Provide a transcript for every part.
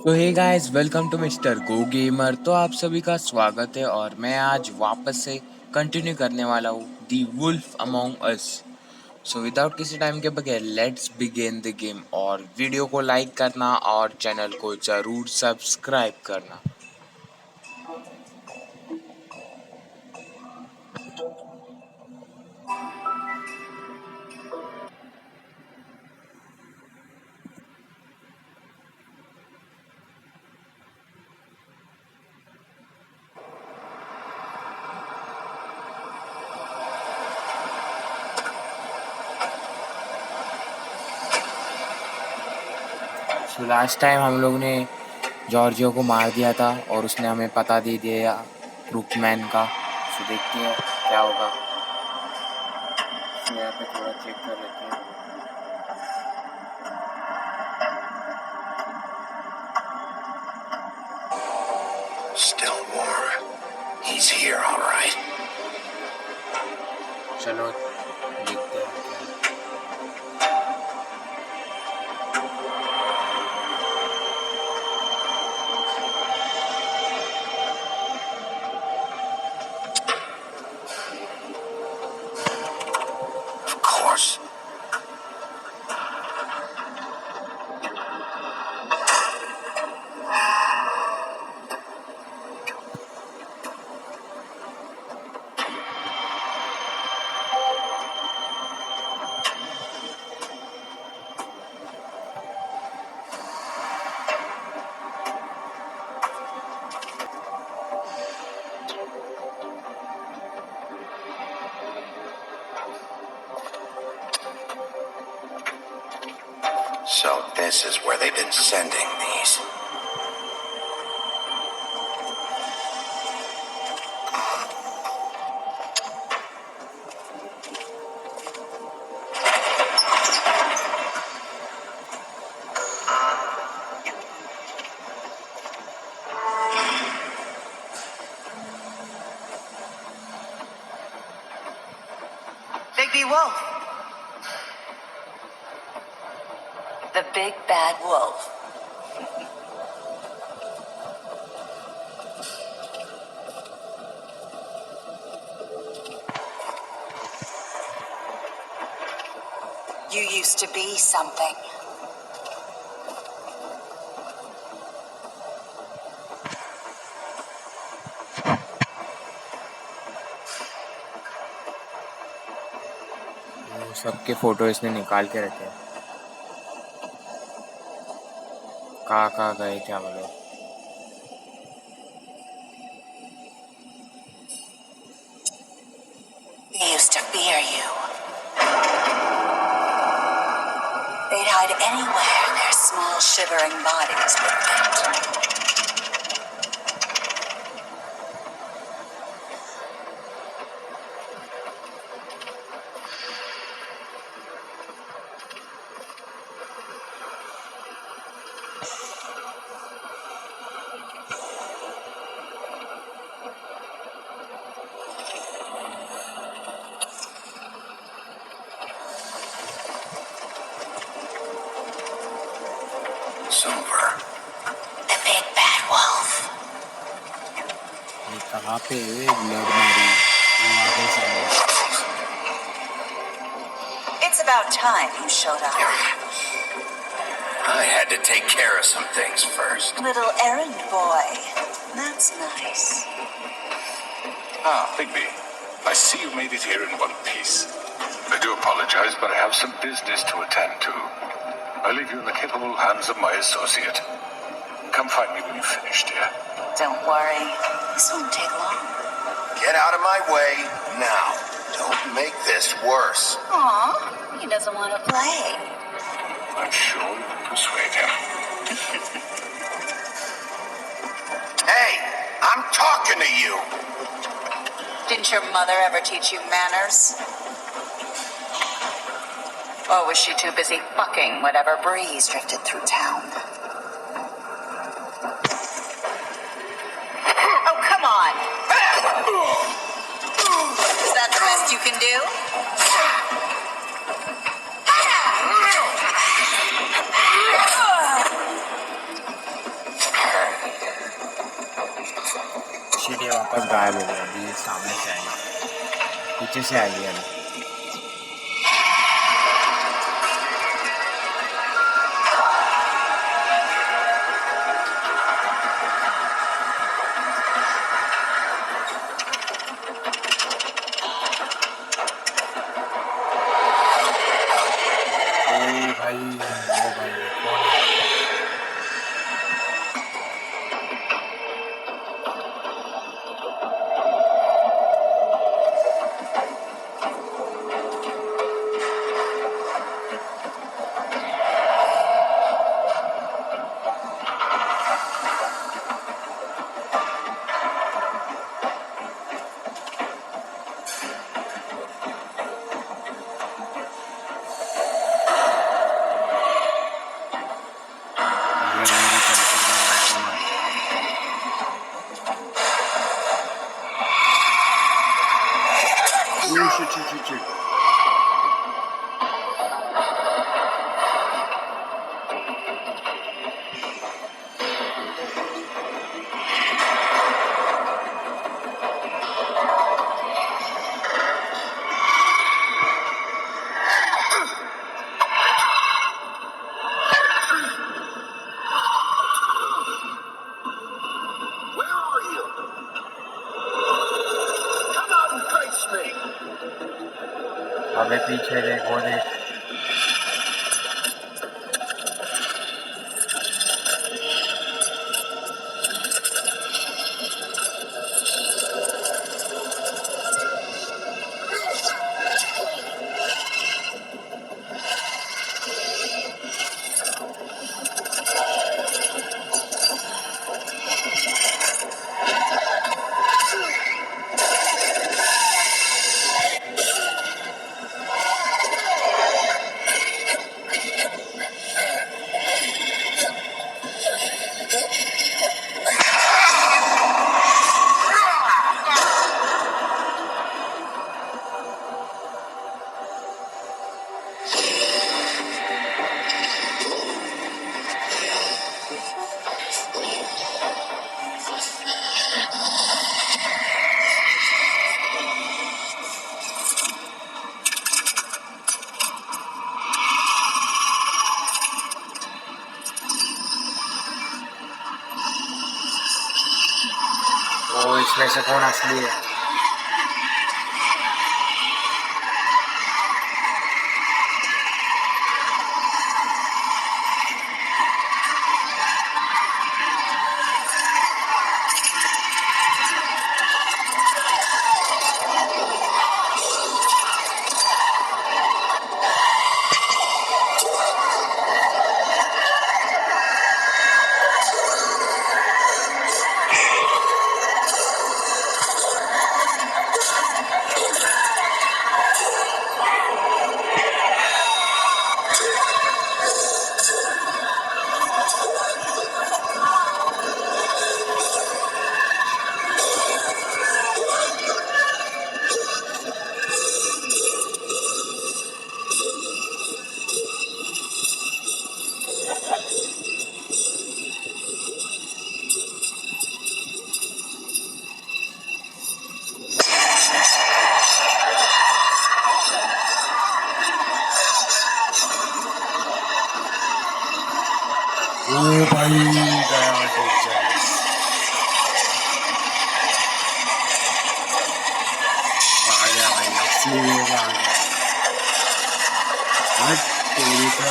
तो hey guys, welcome to mister go gamer. तो आप सभी का स्वागत है और मैं आज वापस से कंटिन्यू करने वाला हूँ दी wolf among us. So without किसी टाइम के बगैर लेट्स बिगिन द गेम। और वीडियो को लाइक करना और चैनल को जरूर सब्सक्राइब करना। सो लास्ट टाइम हम लोग ने जॉर्जियो को मार दिया था और उसने हमें पता दे दिया क्रूकमैन का। सो देखते हैं क्या होगा। यहाँ पे थोड़ा चेक कर लेते हैं। Still warm. He's here, all right. चलो देखते हैं। Of course. So this is where they've been sending these. Bigby Wolf. The big bad wolf. You used to be something. सबके फोटो इसने निकाल के रखे हैं। कहाँ गए थे हम लोग। They used to fear you. They'd hide anywhere their small shivering bodies would fit. Silver. The big bad wolf. ये कहाँ पे ब्लड मारी। It's about time you showed up. I had to take care of some things first. Little errand boy. That's nice. Ah, Bigby. I see you made it here in one piece. I do apologize, but I have some business to attend to. I leave you in the capable hands of my associate. Come find me when you've finished, dear. Don't worry. This won't take long. Get out of my way now. Don't make this worse. Aw, he doesn't want to play. I'm sure you can persuade him. Hey, I'm talking to you. Didn't your mother ever teach you manners? Or was she too busy fucking whatever breeze drifted through town? Oh, come on! Is that the best you can do? पीछे से आई है। Shit. Where are you? Come out and face me. अबे पीछे देख, वो देख। वो इसमें से कौन असली है? ओ भाई गया टीचर। आ गया भाई, असली लोग आ गया। हट तेरी का।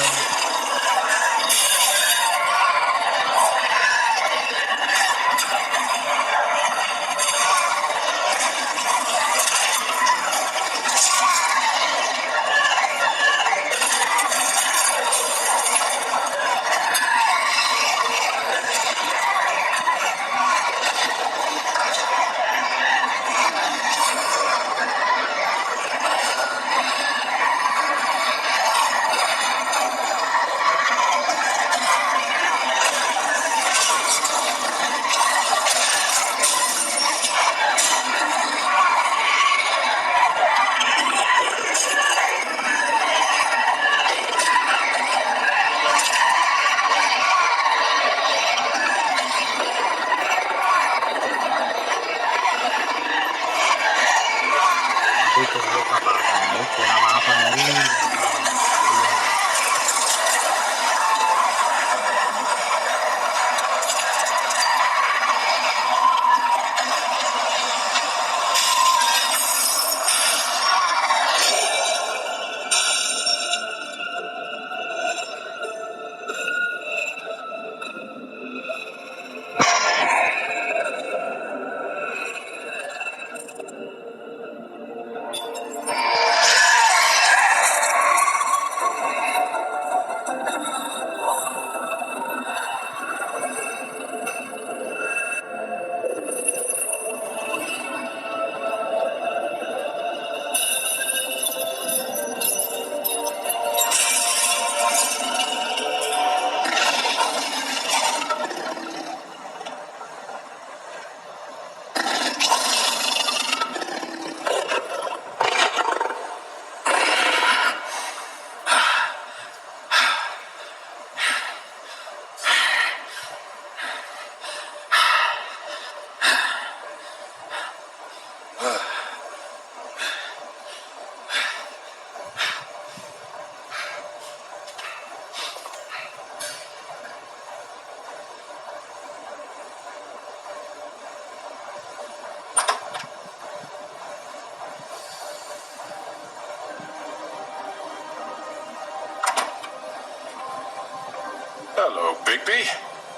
Hello, Bigby.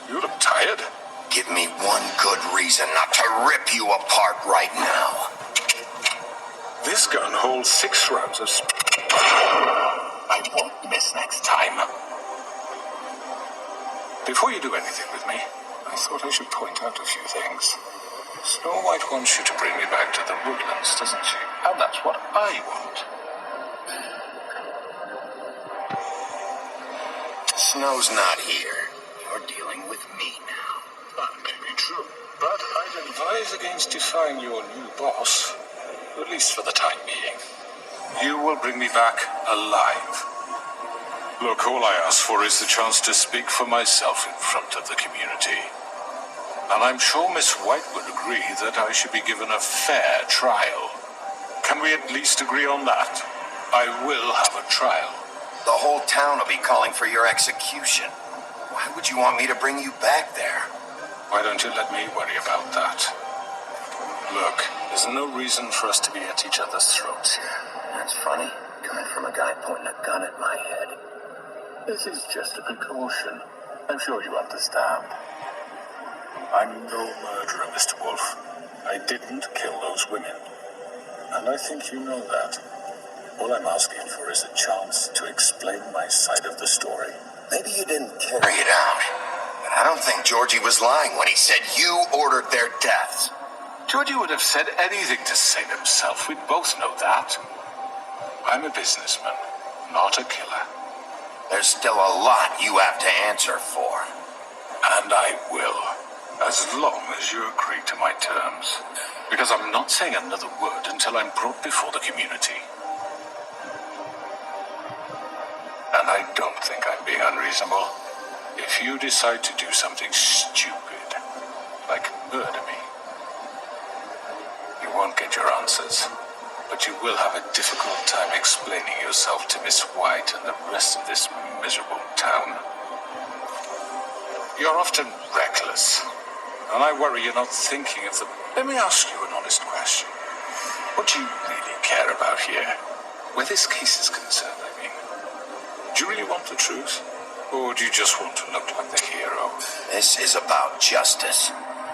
You look tired. Give me one good reason not to rip you apart right now. This gun holds 6 rounds of I won't miss next time. Before you do anything with me, I thought I should point out a few things. Snow White wants you to bring me back to the woodlands, doesn't she? And that's what I want. Snow's not here. You're dealing with me now. That may be true, but I'd advise against defying your new boss, at least for the time being. You will bring me back alive. Look, all I ask for is the chance to speak for myself in front of the community. And I'm sure Miss White would agree that I should be given a fair trial. Can we at least agree on that? I will have a trial. The whole town will be calling for your execution. Why would you want me to bring you back there? Why don't you let me worry about that? Look, there's no reason for us to be at each other's throats here. That's funny, coming from a guy pointing a gun at my head. This is just a precaution. I'm sure you understand. I'm no murderer, Mr. Wolf. I didn't kill those women. And I think you know that. All I'm asking for is a chance to explain my side of the story. Maybe you didn't carry it out. But I don't think Georgie was lying when he said you ordered their deaths. Georgie would have said anything to save himself. We both know that. I'm a businessman, not a killer. There's still a lot you have to answer for. And I will, as long as you agree to my terms. Because I'm not saying another word until I'm brought before the community. And I don't think I'm being unreasonable. If you decide to do something stupid, like murder me, you won't get your answers. But you will have a difficult time explaining yourself to Miss White and the rest of this miserable town. You're often reckless, and I worry you're not thinking of the... Let me ask you an honest question. What do you really care about here? Where this case is concerned, I mean. Do you really want the truth? Or do you just want to look like the hero? This is about justice.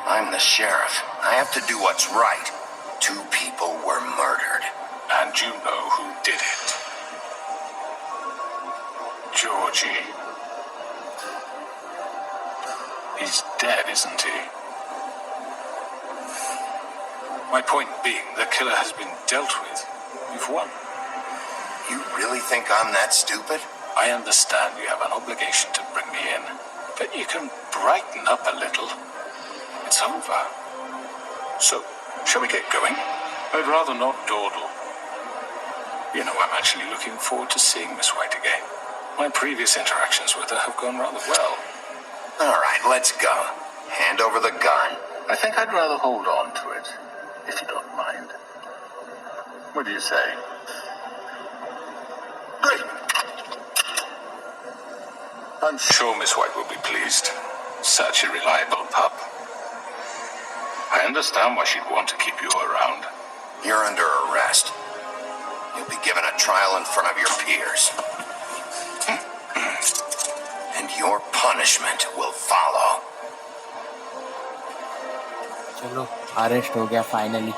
I'm the sheriff. I have to do what's right. 2 people were murdered. And you know who did it. Georgie. He's dead, isn't he? My point being, the killer has been dealt with. You've won. You really think I'm that stupid? I understand you have an obligation to bring me in, but you can brighten up a little. It's over. So, shall we get going? I'd rather not dawdle. You know, I'm actually looking forward to seeing Miss White again. My previous interactions with her have gone rather well. All right, let's go. Hand over the gun. I think I'd rather hold on to it, if you don't mind. What do you say? Great. I'm sure Miss White will be pleased. Such a reliable pup. I understand why she'd want to keep you around. You're under arrest. You'll be given a trial in front of your peers. And your punishment will follow. चलो arrest हो गया finally.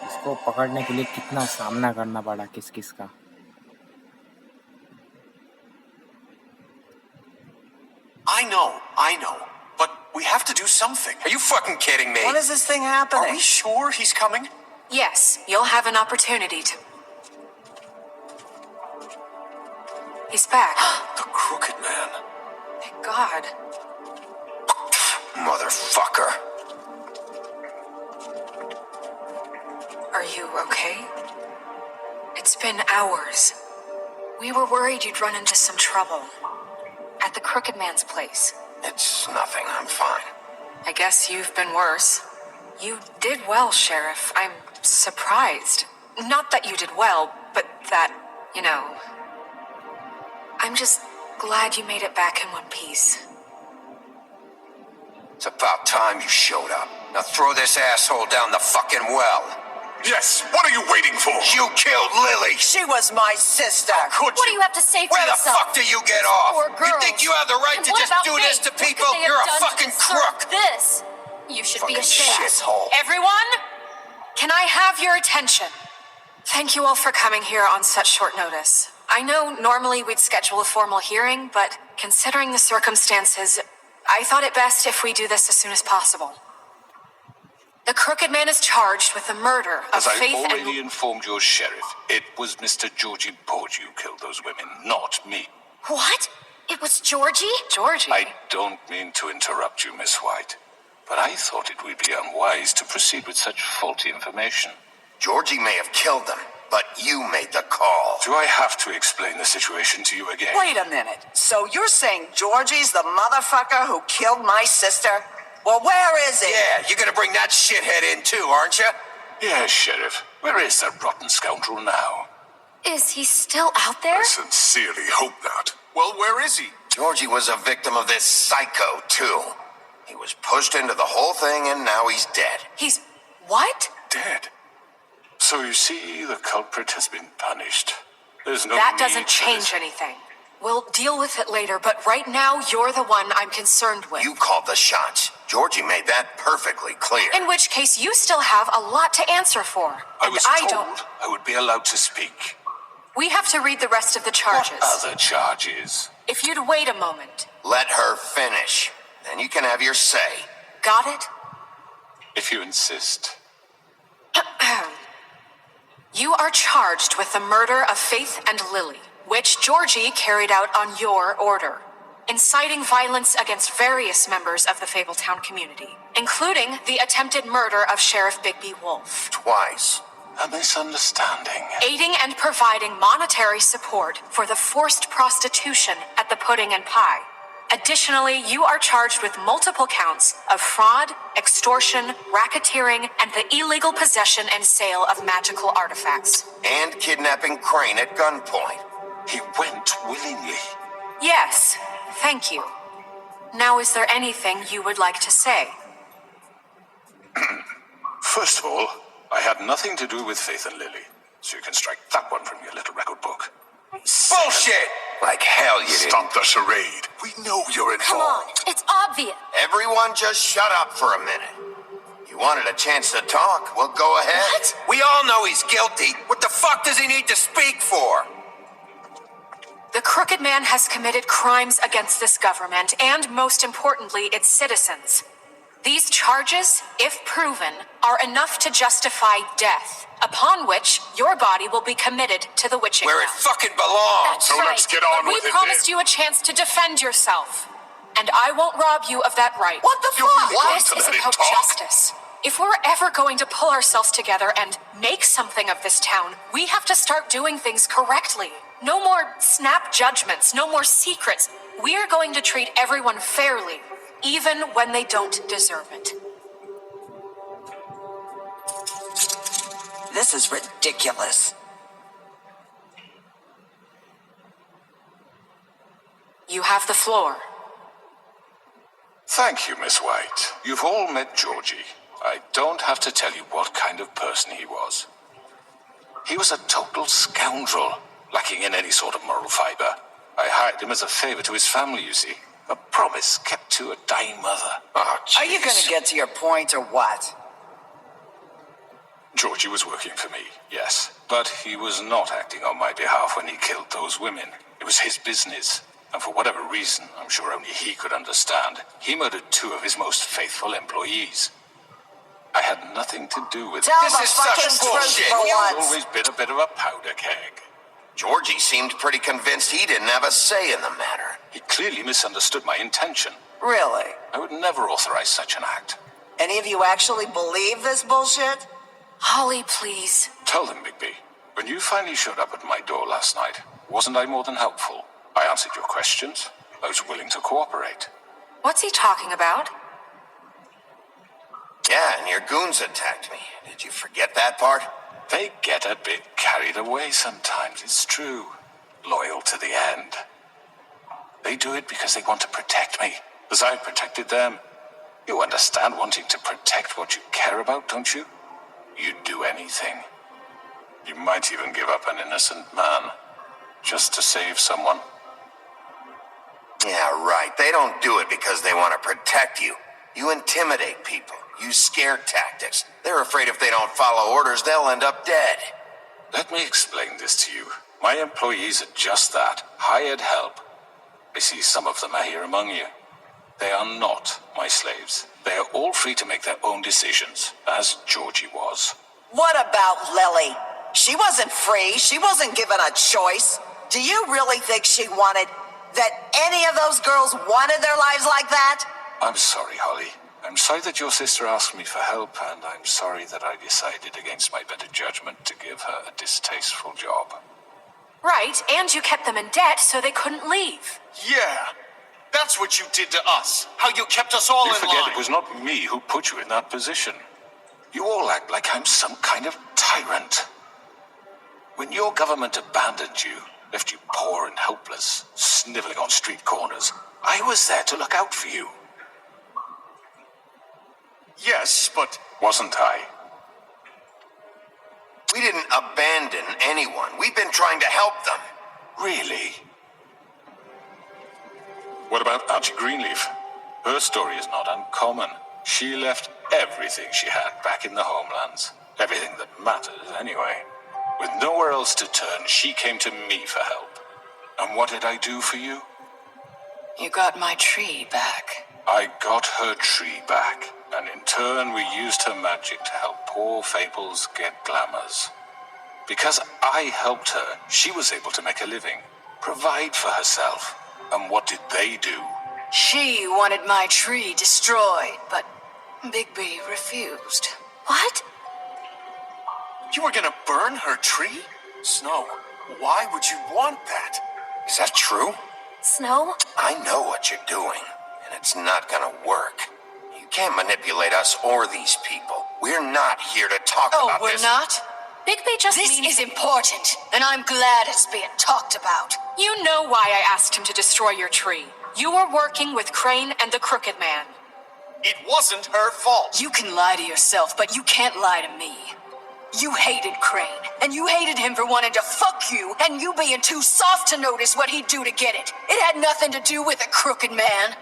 इसको पकड़ने के लिए कितना सामना करना पड़ा किस किस का. I know. But we have to do something. Are you fucking kidding me? When is this thing happening? Are we sure he's coming? Yes, you'll have an opportunity to. He's back. The Crooked Man. Thank God. Motherfucker. Are you okay? It's been hours. We were worried you'd run into some trouble. At the Crooked Man's place. It's nothing. I'm fine. I guess you've been worse. You did well, Sheriff. I'm surprised. Not that you did well, but that, you know... I'm just glad you made it back in one piece. It's about time you showed up. Now throw this asshole down the fucking well. Yes, what are you waiting for? You killed Lily. She was my sister. Could What do you have to say for Where the yourself? fuck do you get off? Poor You girls. think you have the right And to what just about do this Faith? to people? What could they You're have a done to fucking deserve crook. This. You should be Fucking ashamed. shithole. Everyone, can I have your attention? Thank you all for coming here on such short notice. I know normally we'd schedule a formal hearing, but considering the circumstances, I thought it best if we do this as soon as possible. The Crooked Man is charged with the murder of As I've Faith already and... informed your sheriff, it was Mr. Georgie Porgy who killed those women, not me. What? It was Georgie? Georgie? I don't mean to interrupt you, Miss White, but I thought it would be unwise to proceed with such faulty information. Georgie may have killed them, but you made the call. Do I have to explain the situation to you again? Wait a minute. So you're saying Georgie's the motherfucker who killed my sister? Well, where is he? Yeah, you're gonna bring that shithead in too, aren't you? Yes, Sheriff. Where is that rotten scoundrel now? Is he still out there? I sincerely hope not. Well, where is he? Georgie was a victim of this psycho, too. He was pushed into the whole thing and now he's dead. He's... what? Dead. So you see, the culprit has been punished. There's no That need doesn't for change this. anything. We'll deal with it later, but right now you're the one I'm concerned with. You called the shots. Georgie made that perfectly clear. In which case, you still have a lot to answer for. I And was told I would be allowed to speak. We have to read the rest of the charges. What other charges? If you'd wait a moment. Let her finish. Then you can have your say. Got it? If you insist. You are charged with the murder of Faith and Lily, which Georgie carried out on your order, inciting violence against various members of the Fabletown community, including the attempted murder of Sheriff Bigby Wolf, Twice. A misunderstanding. aiding and providing monetary support for the forced prostitution at the Pudding and Pie. Additionally, you are charged with multiple counts of fraud, extortion, racketeering, and the illegal possession and sale of magical artifacts. And kidnapping Crane at gunpoint. He went willingly. Yes, thank you. Now, is there anything you would like to say? First of all, I had nothing to do with Faith and Lily, so you can strike that one from your little record book. Bullshit! Like hell you didn't. Stop the charade. We know you're involved. Come on, it's obvious. Everyone just shut up for a minute. You wanted a chance to talk? Well, go ahead. What? We all know he's guilty. What the fuck does he need to speak for? The Crooked Man has committed crimes against this government and, most importantly, its citizens. These charges, if proven, are enough to justify death, upon which your body will be committed to the witching Where it house. fucking belongs. That's So right. let's get on But with we it promised then. you a chance to defend yourself, and I won't rob you of that right. What the You're fuck? really going This to is let him about talk? justice. If we're ever going to pull ourselves together and make something of this town, we have to start doing things correctly. No more snap judgments, no more secrets. We are going to treat everyone fairly, even when they don't deserve it. This is ridiculous. You have the floor. Thank you, Miss White. You've all met Georgie. I don't have to tell you what kind of person he was. He was a total scoundrel, lacking in any sort of moral fiber. I hired him as a favor to his family, you see. A promise kept to a dying mother. Oh, Are you gonna get to your point or what? Georgie was working for me, yes. But he was not acting on my behalf when he killed those women. It was his business. And for whatever reason, I'm sure only he could understand, he murdered 2 of his most faithful employees. I had nothing to do with it. Tell This the is such fucking truth bullshit. for He's once. always been a bit of a powder keg. Georgie seemed pretty convinced he didn't have a say in the matter. He clearly misunderstood my intention. Really? I would never authorize such an act. Any of you actually believe this bullshit? Holly, please. Tell them, Bigby, when you finally showed up at my door last night, wasn't I more than helpful? I answered your questions. I was willing to cooperate. What's he talking about? Yeah, and your goons attacked me. Did you forget that part? They get a bit carried away sometimes, it's true. Loyal to the end. They do it because they want to protect me, as I protected them. You understand wanting to protect what you care about, don't you? you'd do anything. You might even give up an innocent man, just to save someone. Yeah, right. They don't do it because they want to protect you. You intimidate people. Use scare tactics. They're afraid if they don't follow orders, they'll end up dead. Let me explain this to you. My employees are just that, hired help. I see some of them are here among you. They are not my slaves. They are all free to make their own decisions, as Georgie was. What about Lily? She wasn't free. She wasn't given a choice. Do you really think she wanted that any of those girls wanted their lives like that? I'm sorry, Holly. I'm sorry that your sister asked me for help, and I'm sorry that I decided against my better judgment to give her a distasteful job. Right, and you kept them in debt so they couldn't leave. Yeah, that's what you did to us. How you kept us all You in forget line. it was not me who put you in that position. You all act like I'm some kind of tyrant. When your government abandoned you, left you poor and helpless, sniveling on street corners, I was there to look out for you. Yes, but Wasn't I? We didn't abandon anyone. We've been trying to help them. Really? What about Auntie Greenleaf? Her story is not uncommon. She left everything she had back in the homelands. Everything that matters, anyway. With nowhere else to turn, she came to me for help. And what did I do for you? You got my tree back. I got her tree back, and in turn we used her magic to help poor Fables get glamours. Because I helped her, she was able to make a living, provide for herself. And what did they do? She wanted my tree destroyed, but Bigby refused. What? you were gonna burn her tree? Snow, why would you want that? Is that true? Snow? I know what you're doing, and it's not gonna work. You can't manipulate us or these people. We're not here to talk Oh, about we're this. not? Bigby just This means... is important, and I'm glad it's being talked about. You know why I asked him to destroy your tree. You were working with Crane and the Crooked Man. It wasn't her fault. You can lie to yourself, but you can't lie to me. You hated Crane, and you hated him for wanting to fuck you, and you being too soft to notice what he'd do to get it. It had nothing to do with a Crooked Man.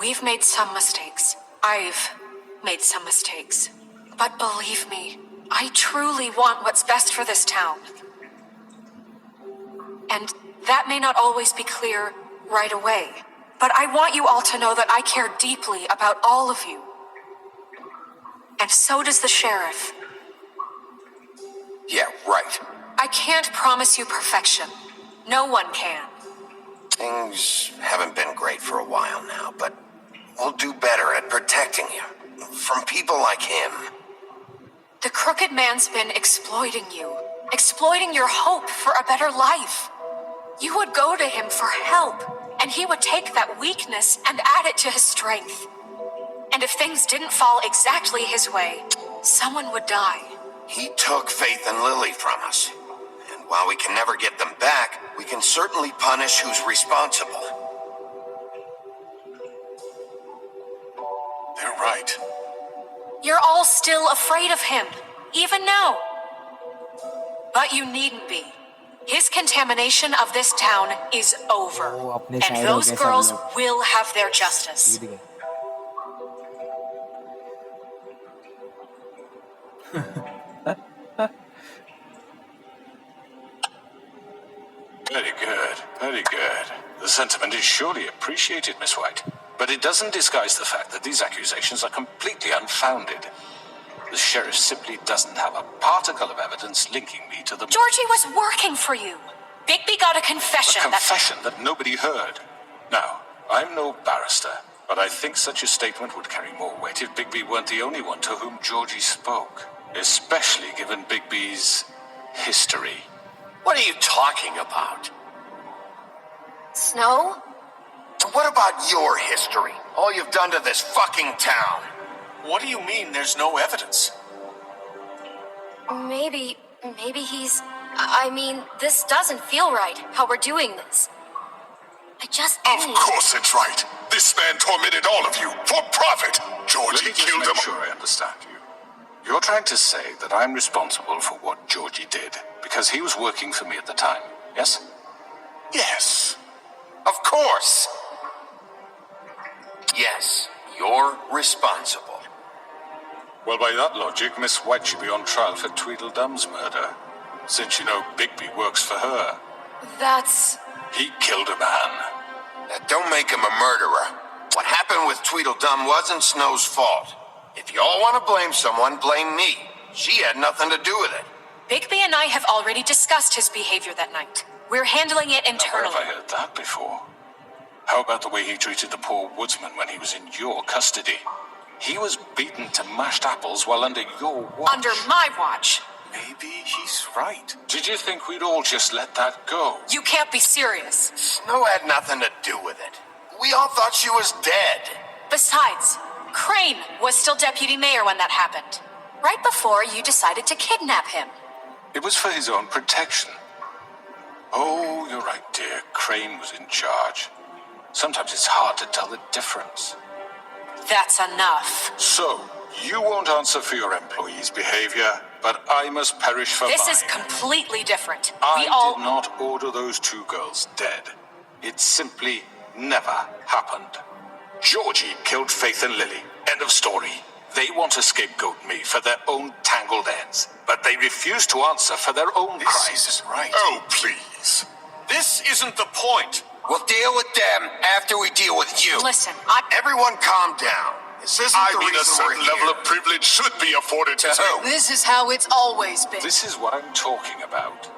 We've made some mistakes. I've made some mistakes. But believe me, I truly want what's best for this town. And that may not always be clear right away. But I want you all to know that I care deeply about all of you. And so does the sheriff. Yeah, right. I can't promise you perfection. No one can. Things haven't been great for a while now, but we'll do better at protecting you from people like him. The Crooked Man's been exploiting you. Exploiting your hope for a better life. You would go to him for help, and he would take that weakness and add it to his strength. And if things didn't fall exactly his way, someone would die. He took Faith and Lily from us. And while we can never get them back, we can certainly punish who's responsible. They're right. You're all still afraid of him, even now. But you needn't be. His contamination of this town is over. वो अपने And शायरों those के सब girls लोग will have their justice. जीत गए। Very good, very good. The sentiment is surely appreciated, Miss White. But it doesn't disguise the fact that these accusations are completely unfounded. The sheriff simply doesn't have a particle of evidence linking me to the... Georgie was working for you. Bigby got a confession A confession that nobody heard. Now, I'm no barrister, but I think such a statement would carry more weight if Bigby weren't the only one to whom Georgie spoke. Especially given Bigby's history. What are you talking about? Snow? What about your history? All you've done to this fucking town? What do you mean there's no evidence? Maybe he's... I mean, this doesn't feel right, how we're doing this. I just Of need... course it's right. This man tormented all of you for profit. Georgie Let me just killed make him. sure I understand you. You're trying to say that I'm responsible for what Georgie did because he was working for me at the time, yes? Yes. Of course. Yes, you're responsible. Well, by that logic, Miss White should be on trial for Tweedledum's murder, since you know Bigby works for her. That's... He killed a man. Now, don't make him a murderer. What happened with Tweedledum wasn't Snow's fault. If you all want to blame someone, blame me. She had nothing to do with it. Bigby and I have already discussed his behavior that night. We're handling it Now, where internally. have I heard that before? How about the way he treated the poor woodsman when he was in your custody? He was beaten to mashed apples while under your watch. Under my watch. Maybe he's right. Did you think we'd all just let that go? You can't be serious. Snow had nothing to do with it. We all thought she was dead. Besides, Crane was still deputy mayor when that happened. Right before you decided to kidnap him. It was for his own protection. Oh, you're right, dear. Crane was in charge. Sometimes it's hard to tell the difference. That's enough. So, you won't answer for your employees' behavior, but I must perish for This mine. is completely different. I We all... did not order those two girls dead. It simply never happened. Georgie killed Faith and Lily. End of story. They want to scapegoat me for their own tangled ends, but they refuse to answer for their own This crimes. isn't right. Oh, please. This isn't the point. We'll deal with them after we deal with you. Listen, Everyone calm down. This isn't the reason we're here. privilege should be afforded To who? This is how it's always been. This is what I'm talking about.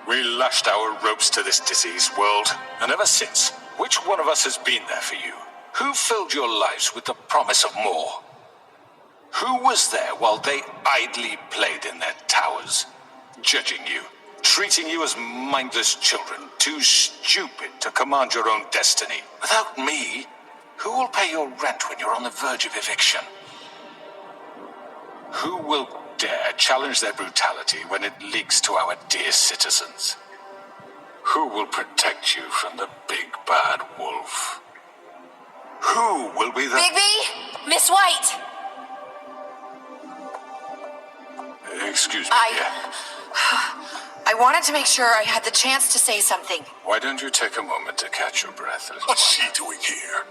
We lashed our ropes to this diseased world, and ever since, which one of us has been there for you? Who filled your lives with the promise of more? Who was there while they idly played in their towers, judging you, treating you as mindless children, too stupid to command your own destiny? Without me, who will pay your rent when you're on the verge of eviction? Who will dare challenge their brutality when it leaks to our dear citizens? Who will protect you from the big bad wolf? Who will be the... Bigby? Miss White! Excuse me, I wanted to make sure I had the chance to say something. Why don't you take a moment to catch your breath? What's she doing here?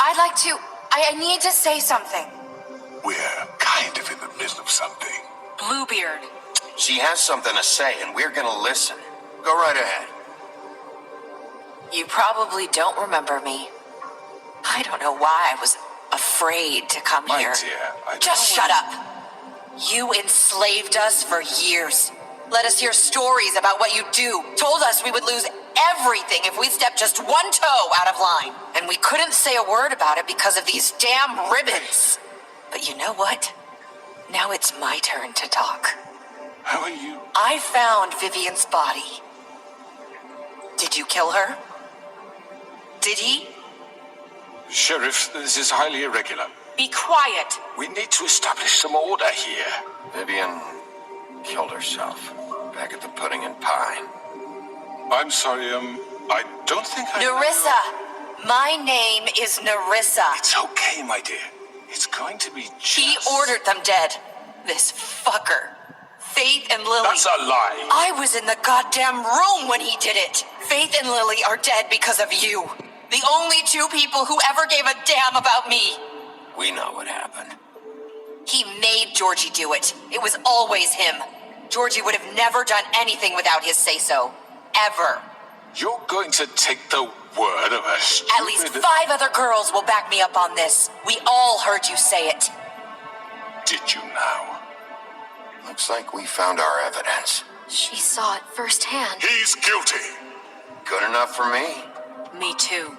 I'd like to... I need to say something. We're kind of in the middle of something. Bluebeard. She has something to say, and we're gonna listen. Go right ahead. You probably don't remember me. I don't know why I was afraid to come My here. dear, I Just shut up. You enslaved us for years. Let us hear stories about what you do. Told us we would lose everything if we stepped just one toe out of line. And we couldn't say a word about it because of these damn ribbons. But you know what? Now it's my turn to talk. How are you? I found Vivian's body. Did you kill her? Did he? Sheriff, this is highly irregular. Be quiet. We need to establish some order here. Vivian killed herself back at the Pudding and Pie. I'm sorry, I don't think I... Narissa. My name is Narissa. It's okay, my dear. It's going to be just... He ordered them dead. This fucker. Faith and Lily. That's a lie. I was in the goddamn room when he did it. Faith and Lily are dead because of you. The only two people who ever gave a damn about me. We know what happened. He made Georgie do it. It was always him. Georgie would have never done anything without his say-so. Ever. You're going to take the word of a stupid... At least 5 other girls will back me up on this. We all heard you say it. Did you now? Looks like we found our evidence. She saw it firsthand. He's guilty. Good enough for me. Me too.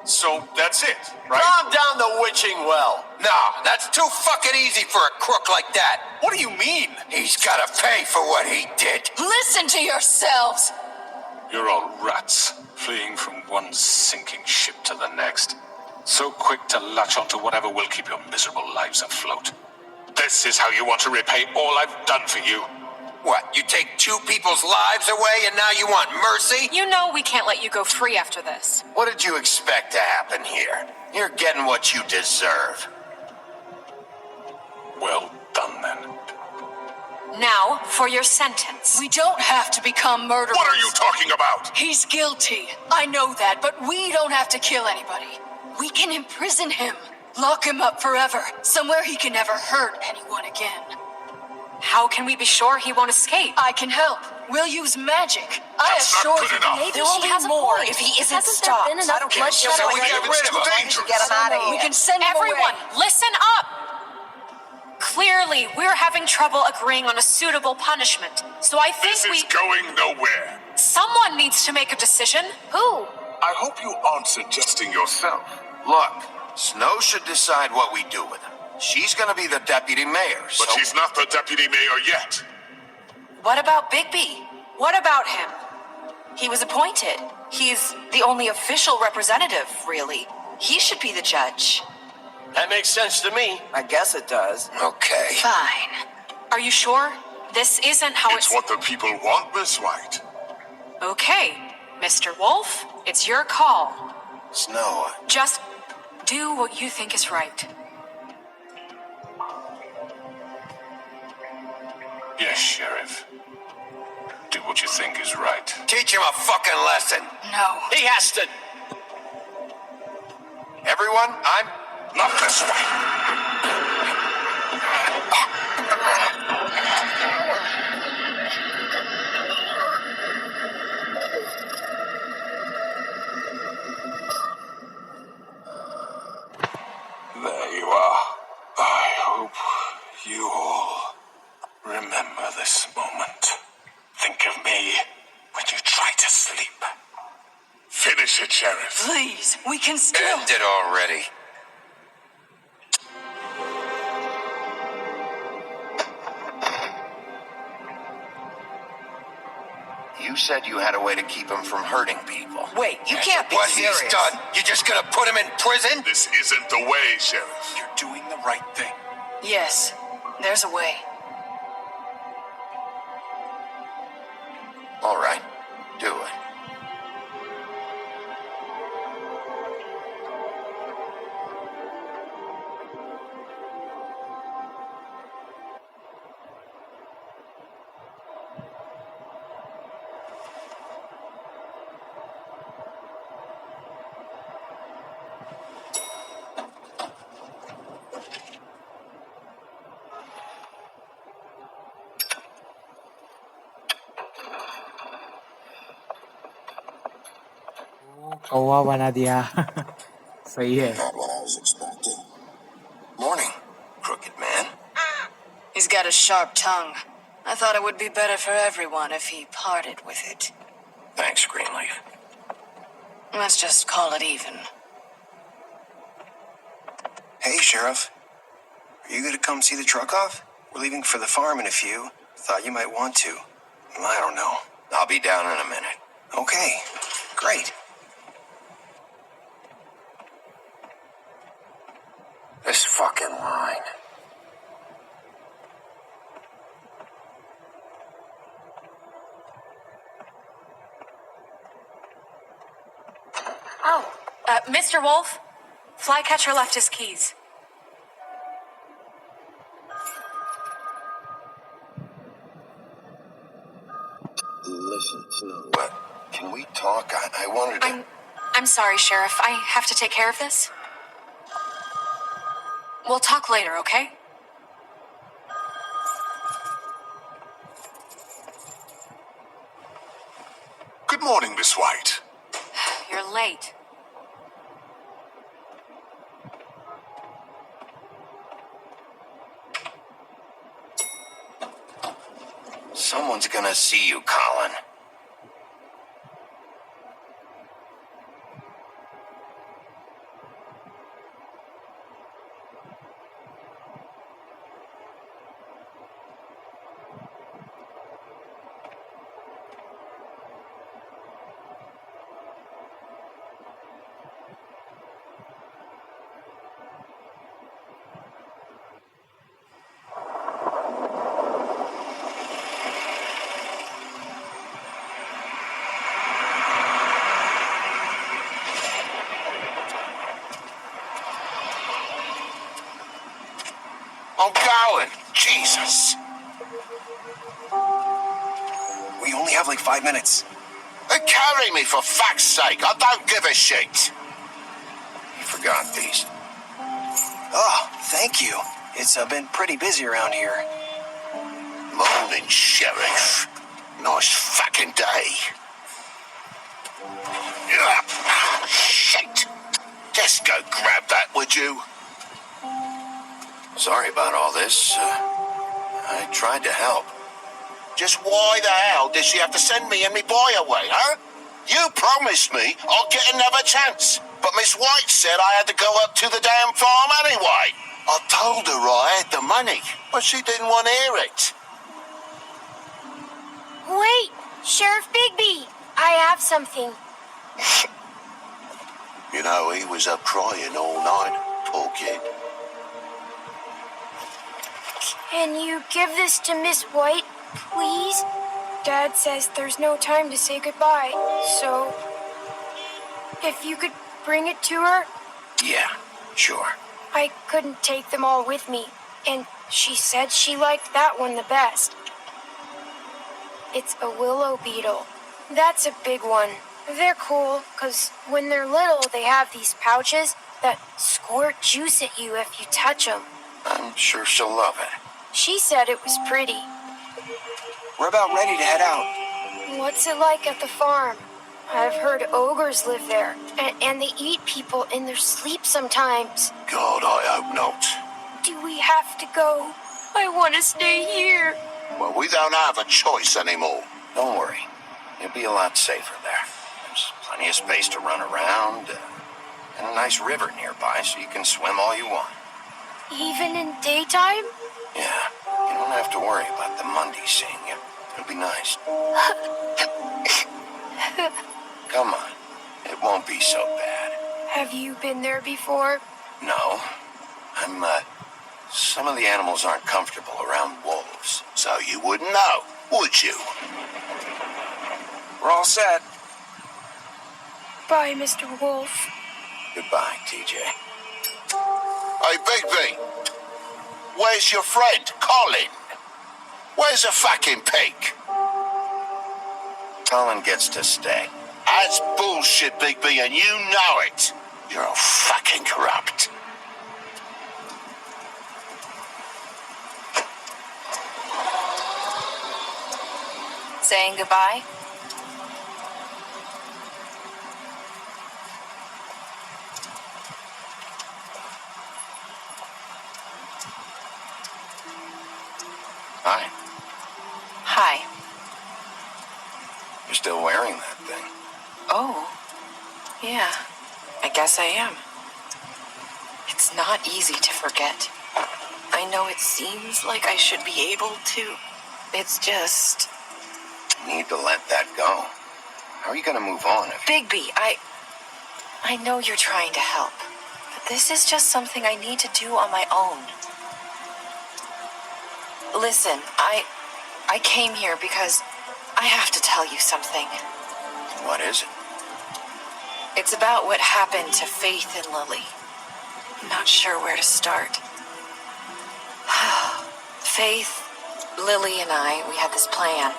So that's it, right? Calm down the witching well. Nah, that's too fucking easy for a crook like that. What do you mean? He's gotta pay for what he did. Listen to yourselves. You're all rats, fleeing from one sinking ship to the next. So quick to latch onto whatever will keep your miserable lives afloat. This is how you want to repay all I've done for you. What, you take 2 people's lives away and now you want mercy? You know we can't let you go free after this. What did you expect to happen here? You're getting what you deserve. Well done, then. Now, for your sentence. We don't have to become murderers. What are you talking about? He's guilty. I know that, but we don't have to kill anybody. We can imprison him. Lock him up forever. Somewhere he can never hurt anyone again. How can we be sure he won't escape? I can help. We'll use magic. I That's not assure good you. enough. Maybe There will she be has a more point. if he isn't Hasn't stopped. there been enough I don't care. bloodshed So we already? get rid of him. To get him out of We here. can send him Everyone, away. listen up! Clearly, we're having trouble agreeing on a suitable punishment. So I think This is going nowhere. someone needs to make a decision. Who? I hope you aren't suggesting yourself. Look, Snow should decide what we do with him. She's gonna be the deputy mayor, so... But she's not the deputy mayor yet. What about Bigby? What about him? He was appointed. He's the only official representative, really. He should be the judge. That makes sense to me. I guess it does. Okay. Fine. Are you sure? This isn't how It's what the people want, Miss White. Okay, Mr. Wolf, it's your call. Snow, Just do what you think is right. Yes, Sheriff. Do what you think is right. teach him a fucking lesson. No. He has to. Everyone, I'm... Not this way. There you are. I hope you all remember this moment. Think of me when you try to sleep. Finish it, Sheriff. Please, we can still. End it already. You said you had a way to keep him from hurting people. Wait, you can't be What serious. he's done, you're just gonna put him in prison? This isn't the way, Sheriff. You're doing the right thing. Yes, there's a way. All right, do it. कौवा बना दिया सही है Not what I was expecting. Morning, crooked man. He's got a sharp tongue. I thought it would be better for everyone if he parted with it. Thanks, Greenleaf. Let's just call it even. Hey, Sheriff. Are you gonna come see the truck off? We're leaving for the farm in a few. Thought you might want to. I don't know. I'll be down in a minute. Okay, great. This fucking line. Oh, Mr. Wolf, Flycatcher left his keys. Listen, Snow. But can we talk? I wanted to... I'm sorry, Sheriff. I have to take care of this. We'll talk later, okay? Good morning, Miss White. You're late. Someone's gonna see you, Colin. Jesus. We only have like 5 minutes. Carry me, for fuck's sake. I don't give a shit. You forgot these. Oh, thank you. It's been pretty busy around here. Morning, Sheriff. Nice fucking day. Shit. Just go grab that, would you? Sorry about all this. I tried to help. Just why the hell did she have to send me and me boy away, huh? You promised me I'd get another chance, but Miss White said I had to go up to the damn farm anyway. I told her I had the money, but she didn't want to hear it. Wait, Sheriff Bigby, I have something. You know, he was up crying all night, poor kid. Can you give this to Miss White, please? Dad says there's no time to say goodbye, so if you could bring it to her. Yeah, sure. I couldn't take them all with me, and she said she liked that one the best. It's a willow beetle. That's a big one. They're cool, because when they're little, they have these pouches that squirt juice at you if you touch them. I'm sure she'll love it. She said it was pretty. We're about ready to head out. What's it like at the farm? I've heard ogres live there, and they eat people in their sleep sometimes. God, I hope not. Do we have to go? I want to stay here. Well, we don't have a choice anymore. Don't worry. You'll be a lot safer there. There's plenty of space to run around, and a nice river nearby so you can swim all you want. Even in daytime? Yeah, you don't have to worry about the Monday seeing you. It'll be nice. Come on. It won't be so bad. Have you been there before? No. Some of the animals aren't comfortable around wolves, so you wouldn't know, would you? We're all set. Bye, Mr. Wolf. Goodbye, TJ. Hey, Bigby. Where's your friend, Colin? Where's the fucking pig? Colin gets to stay. That's bullshit, Bigby, and you know it. You're all fucking corrupt. Saying goodbye? Hi. Hi. You're still wearing that thing. Oh. Yeah. I guess I am. It's not easy to forget. I know it seems like I should be able to. It's just... You need to let that go. How are you going to move on if... Bigby, I know you're trying to help, but this is just something I need to do on my own. Listen, I came here because I have to tell you something. What is it? It's about what happened to Faith and Lily. I'm not sure where to start. Faith, Lily, and we had this plan.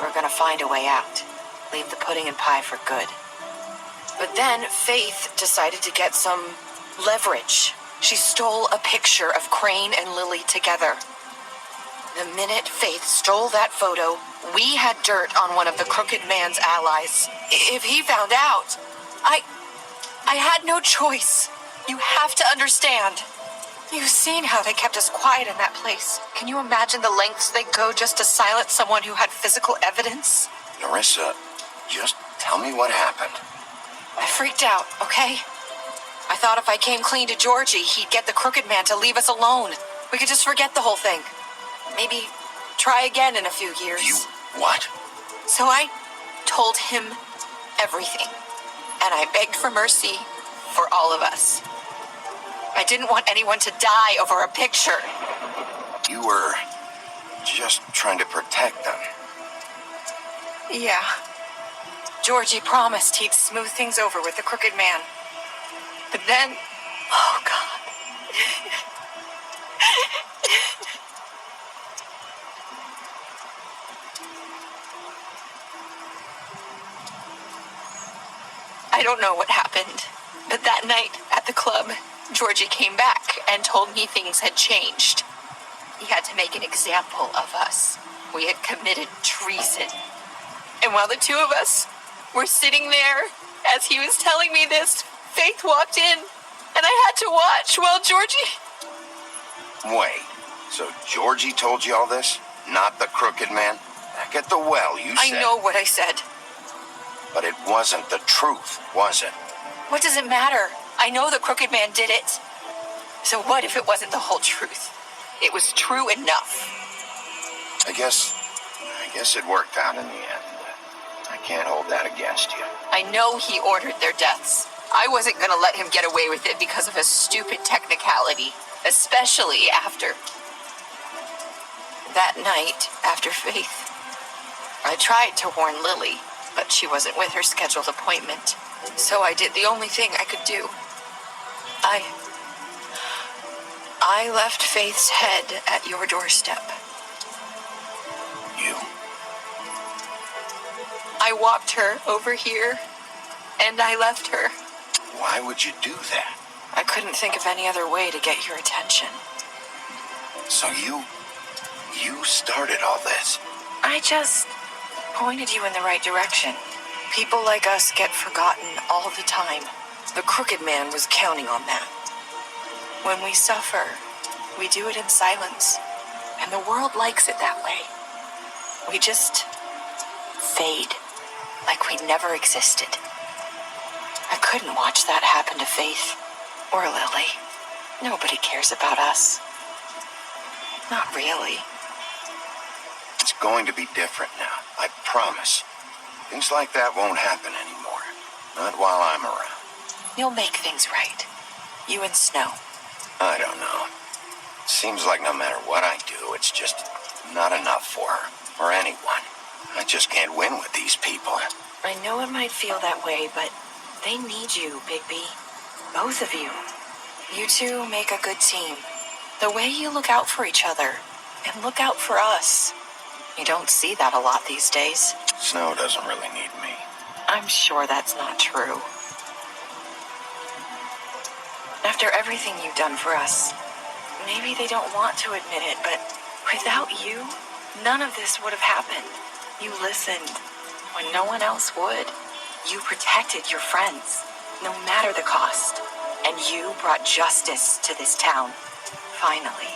We're gonna find a way out. Leave the pudding and pie for good. But then Faith decided to get some leverage. She stole a picture of Crane and Lily together. The minute Faith stole that photo, we had dirt on one of the crooked man's allies. If he found out, I had no choice. You have to understand. You've seen how they kept us quiet in that place. Can you imagine the lengths they'd go just to silence someone who had physical evidence? Narissa, just tell me what happened. I freaked out, okay? I thought if I came clean to Georgie, he'd get the crooked man to leave us alone. We could just forget the whole thing. Maybe try again in a few years. You what? So I told him everything. And I begged for mercy for all of us. I didn't want anyone to die over a picture. You were just trying to protect them. Yeah. Georgie promised he'd smooth things over with the crooked man. But then... Oh, God. I don't know what happened, but that night at the club, Georgie came back and told me things had changed. He had to make an example of us. We had committed treason. And while the two of us were sitting there, as he was telling me this, Faith walked in, and I had to watch while Georgie... Wait, so Georgie told you all this? Not the crooked man? Back at the well, you said... I know what I said. But it wasn't the truth, was it? What does it matter? I know the crooked man did it. So what if it wasn't the whole truth? It was true enough. I guess it worked out in the end. I can't hold that against you. I know he ordered their deaths. I wasn't gonna let him get away with it because of a stupid technicality, especially after that night after Faith. I tried to warn Lily, but she wasn't with her scheduled appointment. So I did the only thing I could do. I left Faith's head at your doorstep. You? I walked her over here, and I left her. Why would you do that? I couldn't think of any other way to get your attention. So you started all this? I just pointed you in the right direction. People like us get forgotten all the time. The crooked man was counting on that. When we suffer, we do it in silence, and the world likes it that way. We just fade, like we never existed. I couldn't watch that happen to Faith, or Lily. Nobody cares about us. Not really. It's going to be different now, I promise. Things like that won't happen anymore. Not while I'm around. You'll make things right. You and Snow. I don't know. It seems like no matter what I do, it's just not enough for her, or anyone. I just can't win with these people. I know it might feel that way, but they need you, Bigby. Both of you. You two make a good team. The way you look out for each other, and look out for us. You don't see that a lot these days. Snow doesn't really need me. I'm sure that's not true. After everything you've done for us, maybe they don't want to admit it, but without you, none of this would have happened. You listened when no one else would. You protected your friends, no matter the cost. And you brought justice to this town. Finally.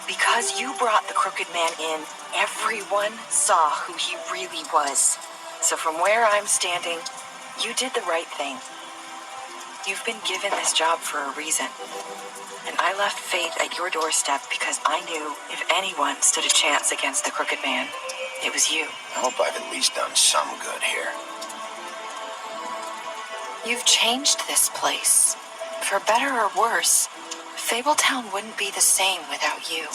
Because you brought the crooked man in, everyone saw who he really was. So from where I'm standing, you did the right thing. You've been given this job for a reason. And I left Faith at your doorstep because I knew if anyone stood a chance against the crooked man, it was you. I hope I've at least done some good here. You've changed this place. For better or worse, Fabletown wouldn't be the same without you.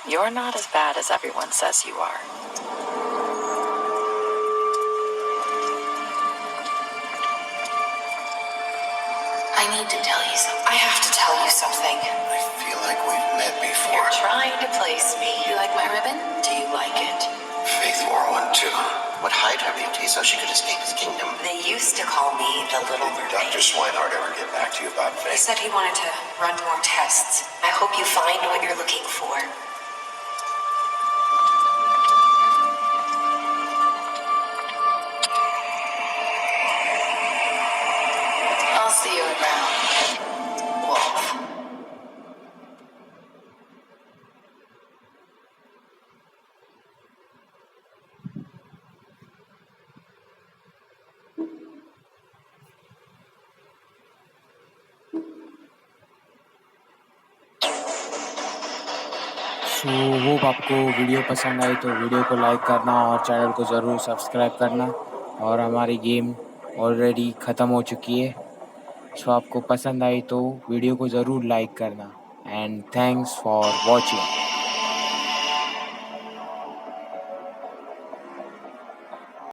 You're not as bad as everyone says you are. I need to tell you something. I have to tell you something. I feel like we've met before. You're trying to place me. You like my ribbon? Do you like it? Faith wore one too. Would hide her beauty so she could escape his kingdom. They used to call me the Little Mermaid. Dr. Swinehart ever get back to you about He Faith? said he wanted to run more tests. I hope you find what you're looking for. I'll see you around, Wolf. So hope आपको video पसंद आई तो video को like करना और channel को ज़रूर subscribe करना। और हमारी गेम ऑलरेडी ख़त्म हो चुकी है। सो आपको पसंद आई तो वीडियो को ज़रूर लाइक करना। And thanks for watching.